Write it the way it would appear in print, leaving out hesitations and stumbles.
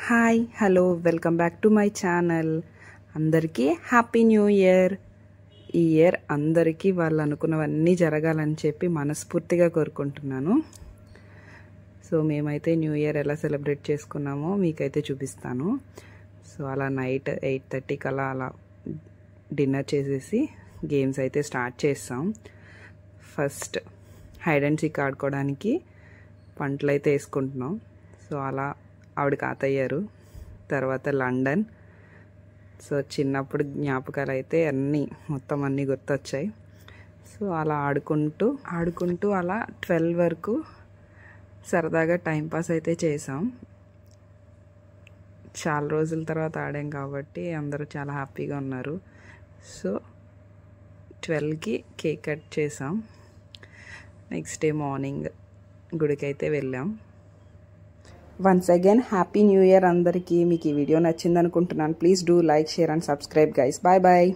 Hi hello welcome back to my channel. అందరికీ happy new year. ఈ year అందరికీ వాళ్ళు అనుకున్నవన్నీ జరగాలని చెప్పి మనస్ఫూర్తిగా కోరుకుంటున్నాను. సో మేమైతే న్యూ ఇయర్ ఎలా సెలబ్రేట్ చేసుకున్నామో మీకైతే చూపిస్తాను. సో అలా నైట్ 8:30కి అలా డిన్నర్ చేసేసి గేమ్స్ అయితే స్టార్ట్ చేస్తాం. ఫస్ట్ హైడ్ అండ్ సీక్ ఆడుకోవడానికి పంటలు అయితే వేసుకుంటున్నాం. సో అలా ఆవిడ కాతయ్యారు. తర్వాత లండన్. సో చిన్నప్పుడు జ్ఞాపకాలు అయితే మొత్తం అన్నీ గుర్తొచ్చాయి. సో అలా ఆడుకుంటూ అలా 12 వరకు సరదాగా టైంపాస్ అయితే చేసాం. చాలా రోజుల తర్వాత ఆడాం కాబట్టి అందరూ చాలా హ్యాపీగా ఉన్నారు. సో 12కి కేక్ కట్ చేసాం. నెక్స్ట్ డే మార్నింగ్ గుడికి అయితే వెళ్ళాం. Once again happy new year అందరికీ. మీకు ఈ వీడియో నచ్చింది అనుకుంటున్నాను. Please do like, share and subscribe guys. Bye bye.